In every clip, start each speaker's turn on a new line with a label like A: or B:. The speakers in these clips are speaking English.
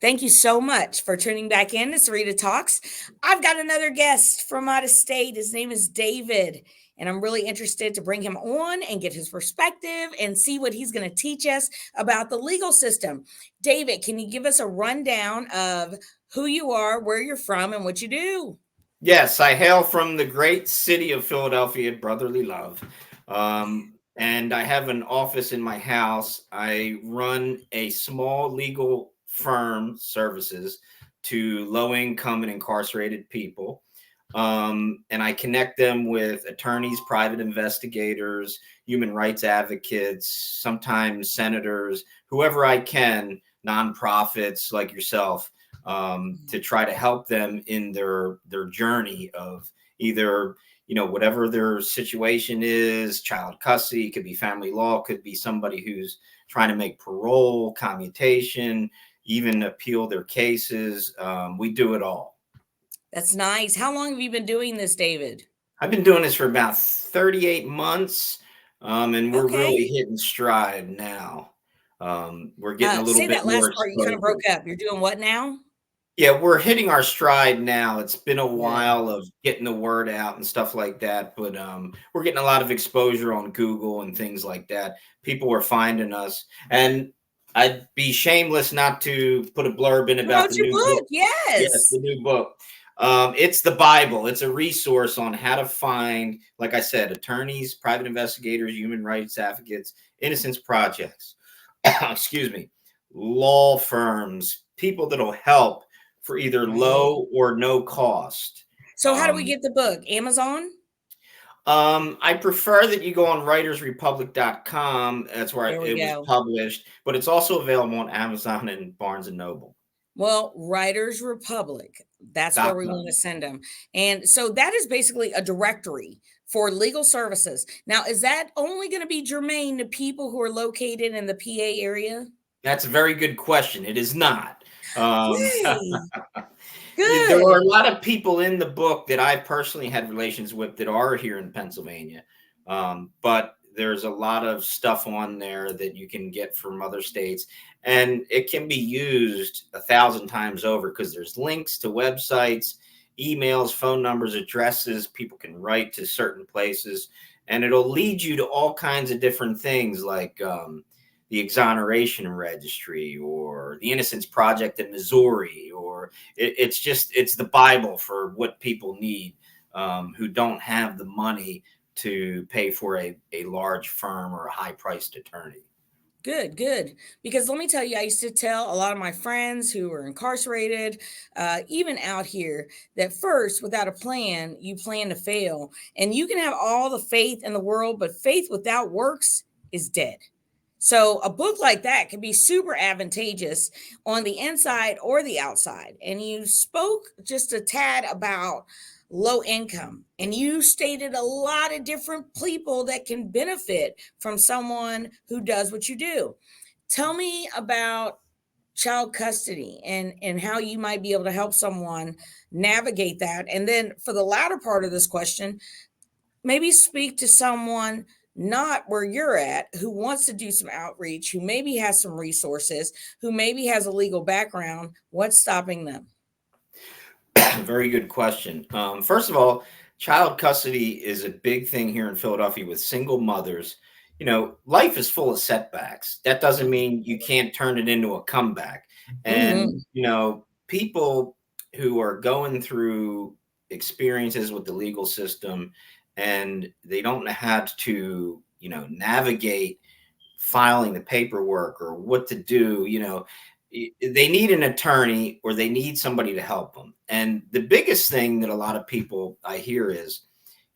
A: Thank you so much for tuning back in to Syreta Talks. I've got another guest from out of state. His name is David, and I'm really interested to bring him on and get his perspective and see what he's going to teach us about the legal system. David, can you give us a rundown of who you are, where you're from, and what you do?
B: Yes, I hail from the great city of Philadelphia, brotherly love. And I have an office in my house. I run a small legal firm services to low income and incarcerated people. And I connect them with attorneys, private investigators, human rights advocates, sometimes senators, whoever I can, nonprofits like yourself, to try to help them in their journey of either whatever their situation is, child custody, could be family law, could be somebody who's trying to make parole, commutation, even appeal their cases. We do it all.
A: That's nice. How long have you been doing this, David?
B: I've been doing this for about 38 months, and we're
A: Okay.
B: really hitting stride now. We're getting a little
A: Say
B: bit
A: that
B: more
A: last part. You kind of
B: exposure.
A: broke up. You're doing what now?
B: Yeah, we're hitting our stride now. It's been a
A: Good.
B: while of getting the word out and stuff like that, but we're getting a lot of exposure on Google and things like that. People are finding us, and I'd be shameless not to put a blurb in about the
A: Promote your
B: new book.
A: book.
B: Yes,
A: Yes.
B: the new book. It's the Bible. It's a resource on how to find, like I said, attorneys, private investigators, human rights advocates, innocence projects, excuse me, law firms, people that'll help for either
A: Right.
B: low or no cost.
A: So how do we
B: Um,
A: get the book? Amazon?
B: I prefer that you go on writersrepublic.com. That's where
A: There we
B: it was
A: go.
B: published, but it's also available on Amazon and Barnes and Noble.
A: Well, Writers Republic, that's where
B: Dot
A: we want to
B: com.
A: send them. And so that is basically a directory for legal services. Now, is that only going to be germane to people who are located in the PA area?
B: That's a very good question. It is not. Um,
A: Yay.
B: there are
A: Good.
B: a lot of people in the book that I personally had relations with that are here in Pennsylvania. But there's a lot of stuff on there that you can get from other states, and it can be used 1,000 times over because there's links to websites, emails, phone numbers, addresses. People can write to certain places, and it'll lead you to all kinds of different things like the Exoneration Registry or the Innocence Project in Missouri, or it's the Bible for what people need, who don't have the money to pay for a large firm or a high priced attorney.
A: Good, good. Because let me tell you, I used to tell a lot of my friends who were incarcerated, even out here, that first, without a plan, you plan to fail. And you can have all the faith in the world, but faith without works is dead. So a book like that can be super advantageous on the inside or the outside. And you spoke just a tad about low income, and you stated a lot of different people that can benefit from someone who does what you do. Tell me about child custody and how you might be able to help someone navigate that. And then for the latter part of this question, maybe speak to someone not where you're at who wants to do some outreach, who maybe has some resources, who maybe has a legal background. What's stopping them?
B: Very good question. First of all, child custody is a big thing here in Philadelphia with single mothers. Life is full of setbacks. That doesn't mean you can't turn it into a comeback. And,
A: Hmm.
B: people who are going through experiences with the legal system and they don't know how to, navigate filing the paperwork or what to do, they need an attorney or they need somebody to help them. And the biggest thing that a lot of people I hear is,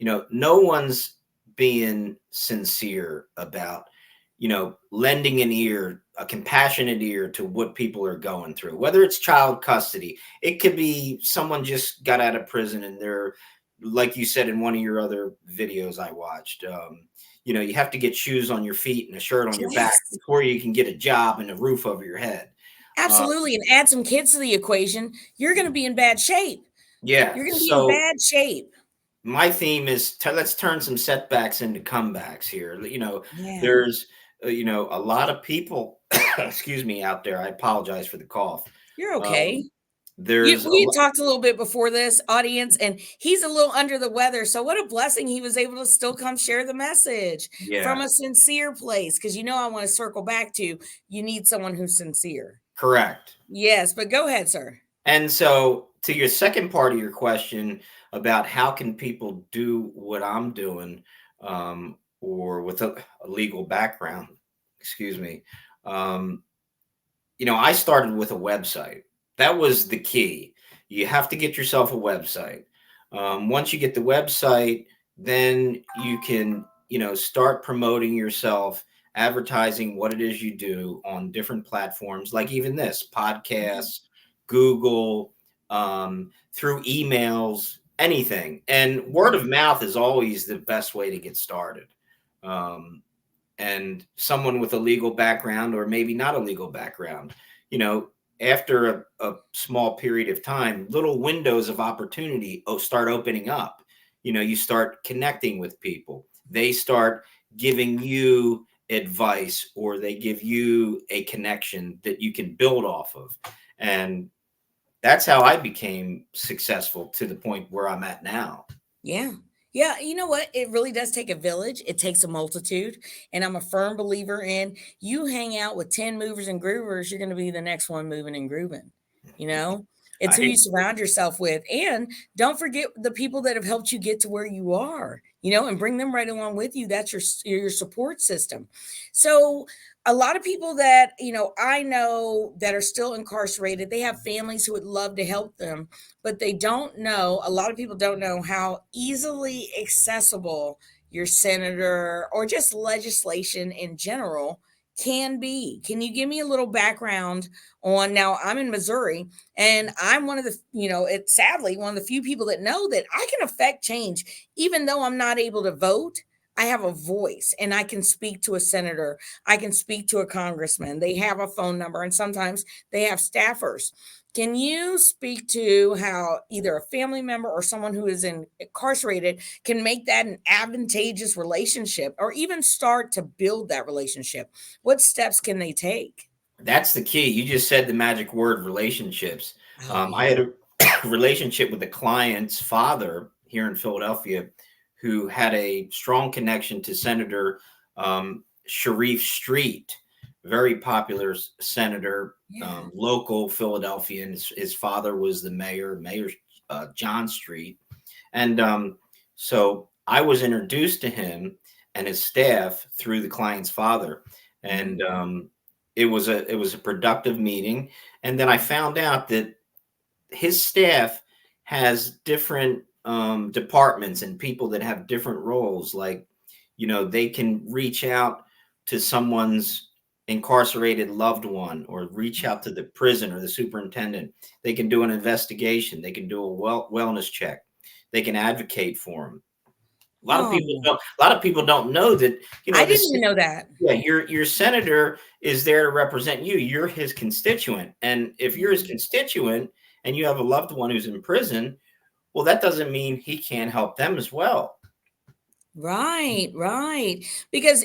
B: no one's being sincere about, lending an ear, a compassionate ear to what people are going through, whether it's child custody. It could be someone just got out of prison and they're, like you said in one of your other videos I watched, you have to get shoes on your feet and a shirt on your back
A: Yes,
B: before you can get a job and a roof over your head. Uh,
A: absolutely. And add some kids to the equation. You're going to be in bad shape.
B: yeah.
A: You're going to be in
B: So
A: bad shape.
B: my theme is let's turn some setbacks into comebacks here.
A: Yeah.
B: There's a lot of people, excuse me, out there. I apologize for the cough.
A: You're okay.
B: There's a
A: We had talked a little bit before this, audience, and he's a little under the weather. So what a blessing he was able to still come share the message from
B: yeah,
A: a sincere place. Because I want to circle back to you need someone who's sincere.
B: correct.
A: Yes, but go ahead, sir.
B: And so to your second part of your question about how can people do what I'm doing, or with a legal background, excuse me. Um, I started with a website. That was the key. You have to get yourself a website. Once you get the website, then you can, start promoting yourself, advertising what it is you do on different platforms, like even this podcasts, Google, through emails, anything. And word of mouth is always the best way to get started. Um, and someone with a legal background, or maybe not a legal background, you know after a small period of time, little windows of opportunity start opening up. You start connecting with people, they start giving you advice, or they give you a connection that you can build off of. And that's how I became successful to the point where I'm at now.
A: Yeah. Yeah, you know what? It really does take a village. It takes a multitude. And I'm a firm believer in you hang out with 10 movers and groovers, you're going to be the next one moving and grooving. You know, it's who
B: I
A: you surround yourself with. And don't forget the people that have helped you get to where you are, and bring them right along with you. That's your support system. So, a lot of people that, I know that are still incarcerated, they have families who would love to help them, but they don't know, a lot of people don't know how easily accessible your senator or just legislation in general can be. Can you give me a little background on, now I'm in Missouri and I'm one of the, it's sadly one of the few people that know that I can affect change even though I'm not able to vote. I have a voice and I can speak to a senator. I can speak to a congressman. They have a phone number and sometimes they have staffers. Can you speak to how either a family member or someone who is incarcerated can make that an advantageous relationship or even start to build that relationship? What steps can they take?
B: That's the key. You just said the magic word, relationships.
A: Oh,
B: I
A: yeah.
B: had a relationship with a client's father here in Philadelphia who had a strong connection to Senator Sharif Street, very popular senator,
A: Yeah.
B: local Philadelphian. His father was the Mayor John Street. And so I was introduced to him and his staff through the client's father.
A: Mhm.
B: And it was a productive meeting. And then I found out that his staff has different departments and people that have different roles. Like, they can reach out to someone's incarcerated loved one, or reach out to the prison or the superintendent. They can do an investigation. They can do a wellness check. They can advocate for them.
A: Oh,
B: A lot of people don't know that.
A: I didn't
B: This.
A: even know that.
B: Yeah, your senator is there to represent you. You're his constituent. And if you're his
A: Yeah.
B: constituent and you have a loved one who's in prison, well, that doesn't mean he can't help them as well.
A: Right, right. Because,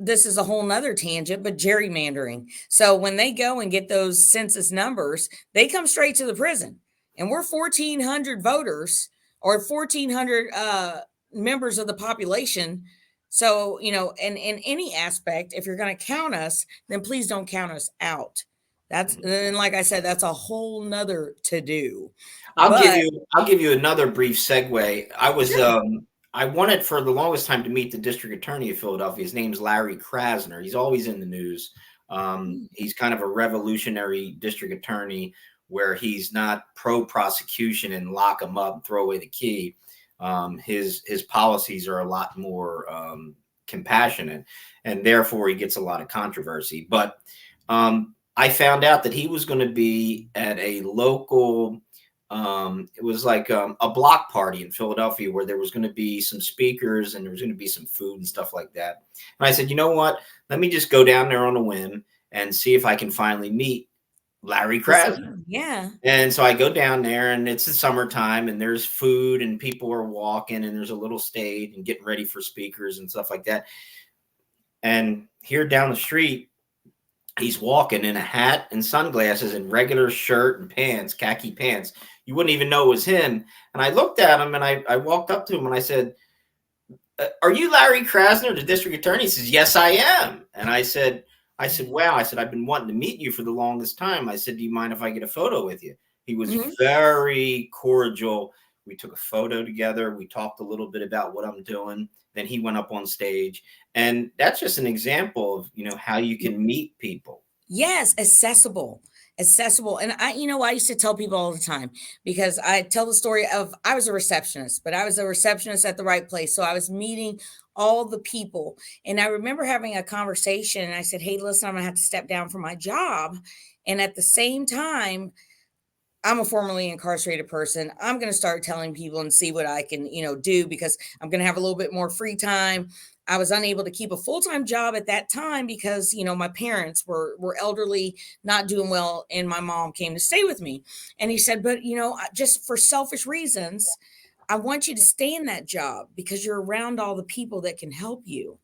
A: this is a whole nother tangent, but gerrymandering. So when they go and get those census numbers, they come straight to the prison. And we're 1,400 voters or 1,400 members of the population. So, and in any aspect, if you're going to count us, then please don't count us out. And like I said, that's a whole nother to do. But
B: I'll give you another brief segue.
A: sure.
B: I wanted for the longest time to meet the district attorney of Philadelphia. His name's Larry Krasner. He's always in the news. He's kind of a revolutionary district attorney where he's not pro prosecution and lock him up and throw away the key. His policies are a lot more compassionate, and therefore he gets a lot of controversy. But I found out that he was going to be at a local, it was like a block party in Philadelphia where there was going to be some speakers and there was going to be some food and stuff like that. And I said, you know what? Let me just go down there on a whim and see if I can finally meet Larry Krasner.
A: Yeah.
B: And so I go down there, and it's the summertime, and there's food, and people are walking, and there's a little stage and getting ready for speakers and stuff like that. And here down the street, He's walking in a hat and sunglasses and regular shirt and pants, khaki pants. You wouldn't even know it was him. And I looked at him and I walked up to him and I said, "Are you Larry Krasner, the district attorney?" He says, "Yes, I am." And I said, "Wow." I said, "I've been wanting to meet you for the longest time." I said, "Do you mind if I get a photo with you?" He was very cordial. We took a photo together. We talked a little bit about what I'm doing. Then he went up on stage. And that's just an example of, how you can meet people.
A: Yes, accessible, accessible. And I used to tell people all the time, because I tell the story of, I was a receptionist, but I was a receptionist at the right place. So I was meeting all the people. And I remember having a conversation and I said, "Hey, listen, I'm gonna have to step down from my job. And at the same time, I'm a formerly incarcerated person. I'm going to start telling people and see what I can, do, because I'm going to have a little bit more free time." I was unable to keep a full-time job at that time because, my parents were elderly, not doing well, and my mom came to stay with me. And he said, "But, just for selfish reasons, I want you to stay in that job because you're around all the people that can help you."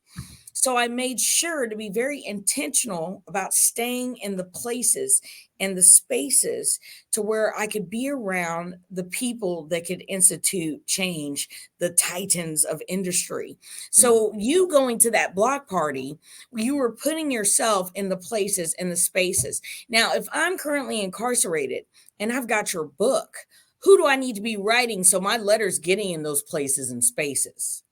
A: So I made sure to be very intentional about staying in the places and the spaces to where I could be around the people that could institute change, the titans of industry. So you going to that block party, you were putting yourself in the places and the spaces. Now, if I'm currently incarcerated and I've got your book, who do I need to be writing so my letter's getting in those places and spaces?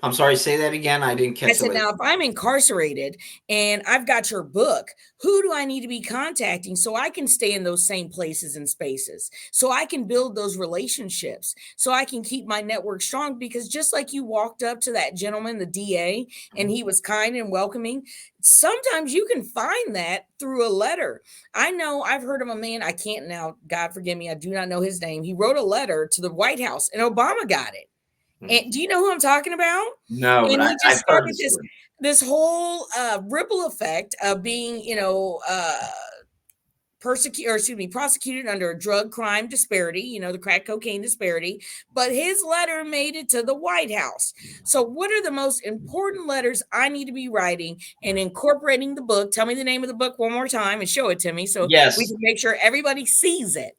B: I'm sorry, say that again. I didn't
A: I
B: catch
A: said,
B: the
A: "Now, if I'm incarcerated and I've got your book, who do I need to be contacting so I can stay in those same places and spaces, so I can build those relationships, so I can keep my network strong?" Because just like you walked up to that gentleman, the DA, and he was kind and welcoming, sometimes you can find that through a letter. I know I've heard of a man, I can't now, God forgive me, I do not know his name. He wrote a letter to the White House and Obama got it. And do you know who I'm talking about?
B: No, but
A: And he just
B: I've heard the
A: started
B: story.
A: this whole ripple effect of being, prosecuted under a drug crime disparity, the crack cocaine disparity. But his letter made it to the White House. So, what are the most important letters I need to be writing and incorporating the book? Tell me the name of the book one more time and show it to me so we
B: Yes.
A: can make sure everybody sees it.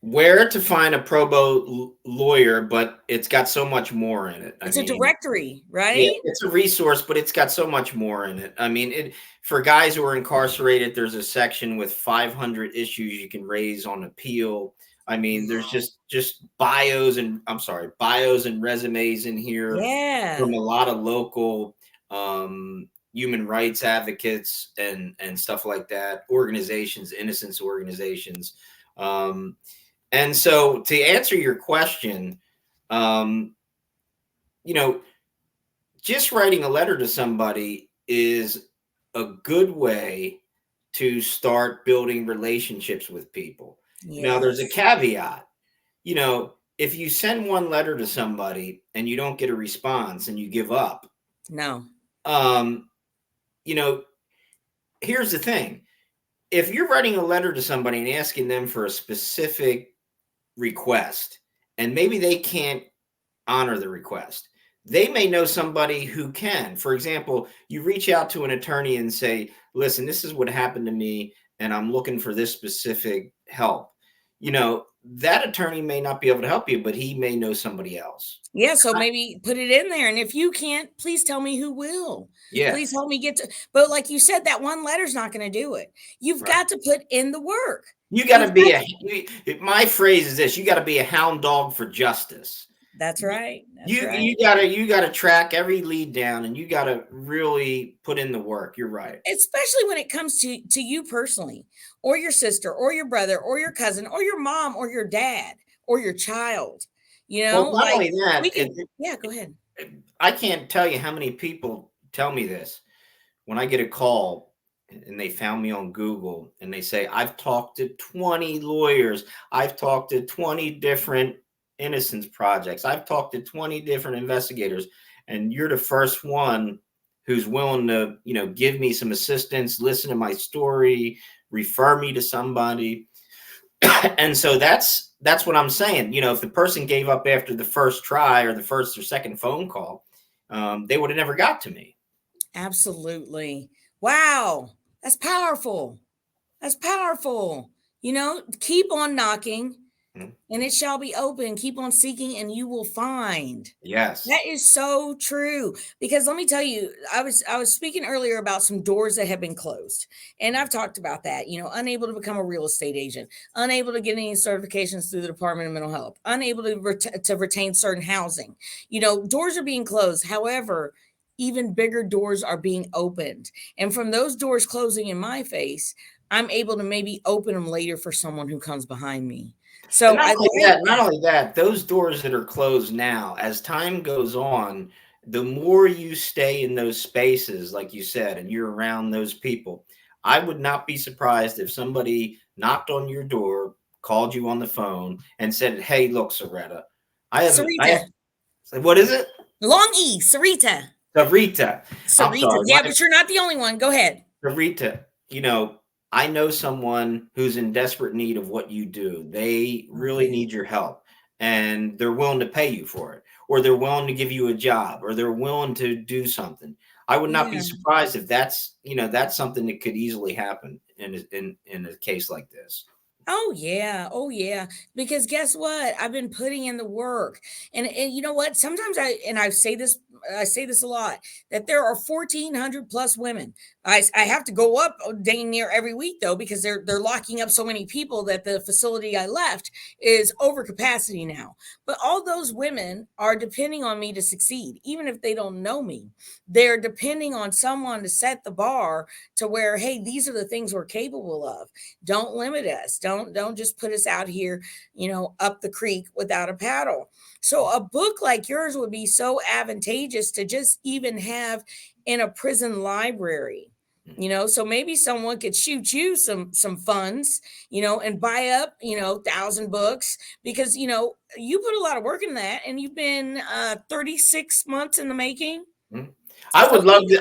B: Where to find a pro bono lawyer, but it's got so much more in it. I
A: It's a
B: mean,
A: directory,
B: yeah,
A: right?
B: it's a resource, but it's got so much more in it. I mean, for guys who are incarcerated, there's a section with 500 issues you can raise on appeal. I mean, there's just bios and resumes in here
A: Yeah.
B: from a lot of local human rights advocates and stuff like that, organizations, innocence organizations. Um, and so to answer your question, um, you know, just writing a letter to somebody is a good way to start building relationships with people. Now, there's a
A: Yes.
B: caveat. If you send one letter to somebody and you don't get a response and you give up,
A: No.
B: um, you know, here's the thing. If you're writing a letter to somebody and asking them for a specific request, and maybe they can't honor the request, they may know somebody who can. For example, you reach out to an attorney and say, "Listen, this is what happened to me, and I'm looking for this specific help." That attorney may not be able to help you, but he may know somebody else.
A: Yeah, so maybe put it in there, and if you can't, please tell me who will. Please
B: Yes,
A: help me get to, but like you said, that one letter's not gonna do it. You've
B: right.
A: got to put in the work.
B: You got to
A: You've got
B: be
A: to.
B: my phrase is this: you got to be a hound dog for justice.
A: That's
B: You
A: right, that's
B: you
A: right.
B: you gotta track every lead down, and you gotta really put in the work. You're right.
A: Especially when it comes to you personally, or your sister, or your brother, or your cousin, or your mom, or your dad, or your child,
B: Well, not
A: like,
B: only that,
A: we can. Yeah, go ahead.
B: I can't tell you how many people tell me this when I get a call and they found me on Google and they say, "I've talked to 20 lawyers. I've talked to 20 different innocence projects. I've talked to 20 different investigators. And you're the first one who's willing to, give me some assistance, listen to my story, refer me to somebody." And so that's what I'm saying. If the person gave up after the first try or the first or second phone call, they would have never got to me.
A: Absolutely. Wow. That's powerful. That's powerful. Keep on knocking
B: Mhm.
A: and it shall be open. Keep on seeking and you will find.
B: Yes.
A: That is so true because let me tell you, I was speaking earlier about some doors that have been closed. And I've talked about that, unable to become a real estate agent, unable to get any certifications through the Department of Mental Health, unable to retain certain housing. Doors are being closed. However, even bigger doors are being opened. And from those doors closing in my face, I'm able to maybe open them later for someone who comes behind me.
B: And
A: So
B: not
A: I
B: only
A: like
B: that, not
A: that.
B: only that, those doors that are closed now, as time goes on, the more you stay in those spaces, like you said, and you're around those people, I would not be surprised if somebody knocked on your door, called you on the phone, and said, "Hey, look, Syreta, I have,
A: Sarita.
B: what is it?
A: Long E, Syreta.
B: Sarita. I'm
A: Syreta.
B: sorry,
A: Yeah, but you're not the only one. Go ahead.
B: Rita, I know someone who's in desperate need of what you do. They really
A: Okay.
B: need your help and they're willing to pay you for it, or they're willing to give you a job, or they're willing to do something. I would not be
A: Yeah.
B: surprised if that's something that could easily happen in a case like this.
A: Oh yeah. Oh yeah. Because guess what? I've been putting in the work. And you know what? Sometimes I say this a lot that there are 1,400 plus women. I have to go up dang near every week though because they're locking up so many people that the facility I left is over capacity now. But all those women are depending on me to succeed even if they don't know me. They're depending on someone to set the bar to where hey, these are the things we're capable of. Don't limit us. Don't just put us out here, up the creek without a paddle. So a book like yours would be so advantageous to just even have in a prison library. So maybe someone could shoot you some funds, and buy up, 1,000 books because you put a lot of work in that and you've been 36 months in the making.
B: Mhm.
A: So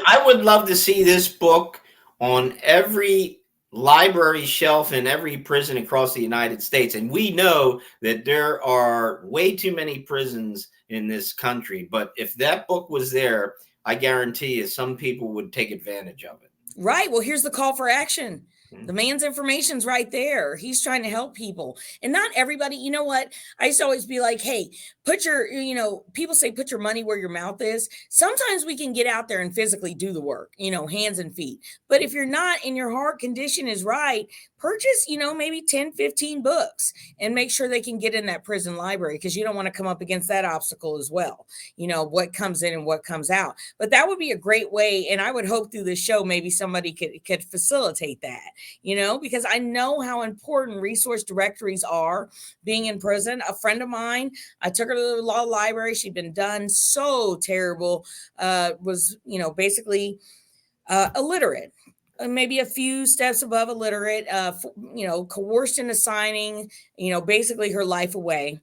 B: I would love to see this book on every library shelf in every prison across the United States. And we know that there are way too many prisons in this country, but if that book was there, I guarantee you some people would take advantage of it.
A: Right. Well, here's the call for action. The
B: Mhm.
A: man's information's right there. He's trying to help people. And not everybody, you know what? I used to always be like, hey, people say put your money where your mouth is. Sometimes we can get out there and physically do the work, hands and feet. But if you're not and your heart condition is right, purchase, maybe 10, 15 books and make sure they can get in that prison library because you don't want to come up against that obstacle as well. What comes in and what comes out. But that would be a great way. And I would hope through this show, maybe somebody could facilitate that, because I know how important resource directories are being in prison. A friend of mine, I took her to the law library. She'd been done so terrible, was, basically illiterate. Maybe a few steps above illiterate, coerced into signing, basically her life away.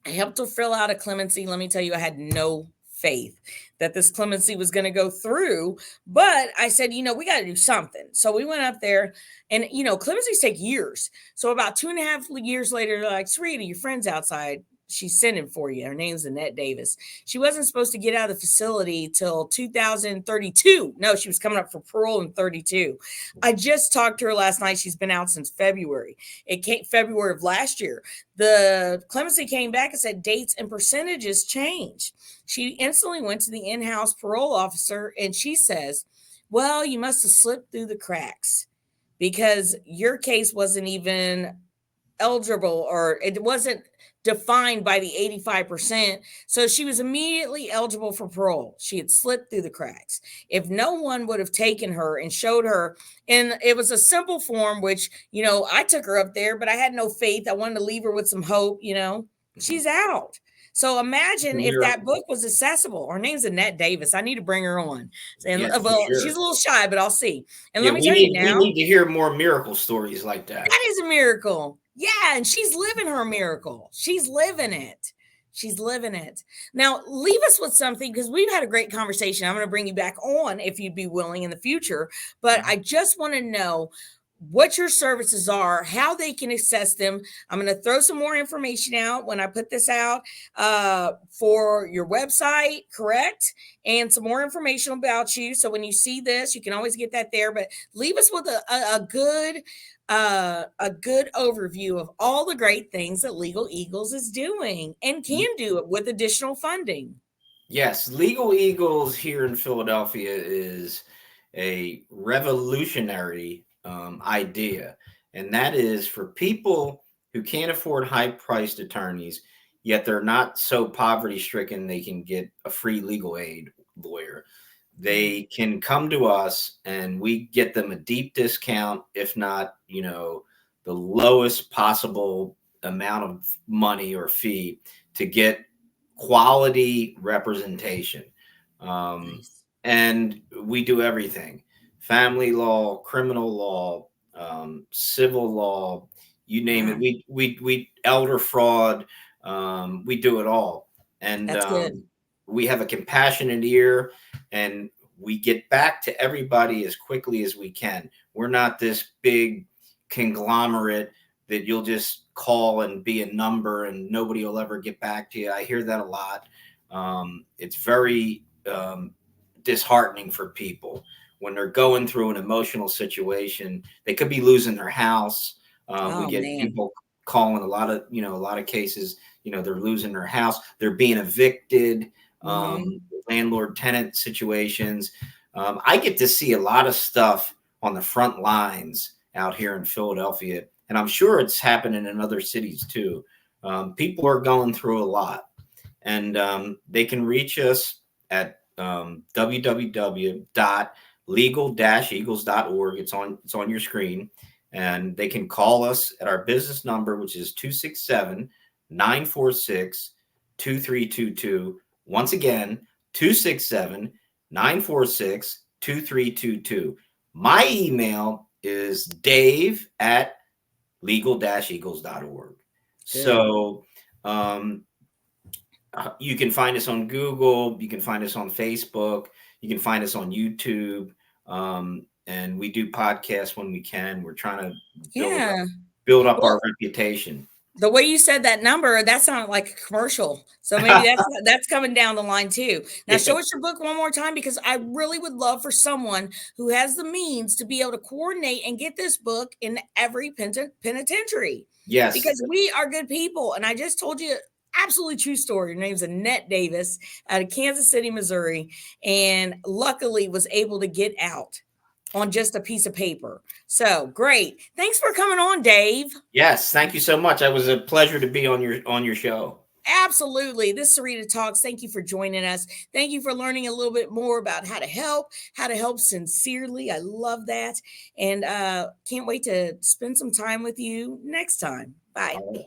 A: I helped her fill out a clemency. Let me tell you, I had no faith that this clemency was going to go through. But I said, we got to do something. So we went up there and, clemencies take years. So about 2.5 years later, they're like, Syreta, your friend's outside. She's sending for you. Her name's Annette Davis. She wasn't supposed to get out of the facility till 2032. No, she was coming up for parole in 32. I just talked to her last night. She's been out since February. It came February of last year. The clemency came back and said dates and percentages changed. She instantly went to the in-house parole officer and she says, well, you must have slipped through the cracks because your case wasn't even eligible or it wasn't defined by the 85%. So she was immediately eligible for parole. She had slipped through the cracks. If no one would have taken her and showed her, and it was a simple form, which, I took her up there, but I had no faith. I wanted to leave her with some hope, she's out. So imagine if that book was accessible. Her name's Annette Davis. I need to bring her on. And
B: Yes, for
A: well,
B: sure.
A: she's a little shy, but I'll see. And
B: Yeah,
A: let me tell you
B: we
A: now,
B: need to hear more miracle stories like that.
A: that is a miracle. Yeah, and she's living her miracle. She's living it. She's living it. Now, leave us with something because we've had a great conversation. I'm going to bring you back on if you'd be willing in the future. But I just want to know what your services are, how they can access them. I'm going to throw some more information out when I put this out for your website, correct? And some more information about you. So when you see this, you can always get that there. But leave us with a good overview of all the great things that Legal Eagles is doing and can do it with additional funding.
B: Yes, Legal Eagles here in Philadelphia is a revolutionary idea, and that is for people who can't afford high-priced attorneys, yet they're not so poverty-stricken they can get a free legal aid lawyer. They can come to us, and we get them a deep discount, if not, the lowest possible amount of money or fee to get quality representation.
A: Nice.
B: And we do everything: family law, criminal law, civil law, you name it.
A: Wow,
B: We elder fraud, we do it all. And
A: that's good.
B: we have a compassionate ear, and we get back to everybody as quickly as we can. We're not this big conglomerate that you'll just call and be a number and nobody will ever get back to you. I hear that a lot. It's very disheartening for people when they're going through an emotional situation. They could be losing their house. We
A: Oh
B: get
A: man.
B: people calling a lot of cases, they're losing their house. They're being evicted,
A: Mm-hmm.
B: landlord tenant situations. I get to see a lot of stuff on the front lines out here in Philadelphia, and I'm sure it's happening in other cities too. People are going through a lot, and they can reach us at www.legal-eagles.org. It's on your screen, and they can call us at our business number, which is 267-946-2322. Once again, 267-946-2322. My email is dave@legal-eagles.org.
A: Good.
B: So you can find us on Google, you can find us on Facebook, you can find us on YouTube, and we do podcasts when we can. We're trying to
A: Yeah.
B: build up
A: Well,
B: our reputation.
A: the way you said that number, that sounded like a commercial. So maybe that's coming down the line too. Now
B: Yeah.
A: show us your book one more time because I really would love for someone who has the means to be able to coordinate and get this book in every penitentiary
B: Yes.
A: because we are good people. And I just told you absolutely true story. Her name's Annette Davis out of Kansas City, Missouri, and luckily was able to get out on just a piece of paper. So great. Thanks for coming on, Dave.
B: Yes. Thank you so much. It was a pleasure to be on your show.
A: Absolutely. This is Syreta Talks. Thank you for joining us. Thank you for learning a little bit more about how to help sincerely. I love that. And can't wait to spend some time with you next time. Bye.
B: All right.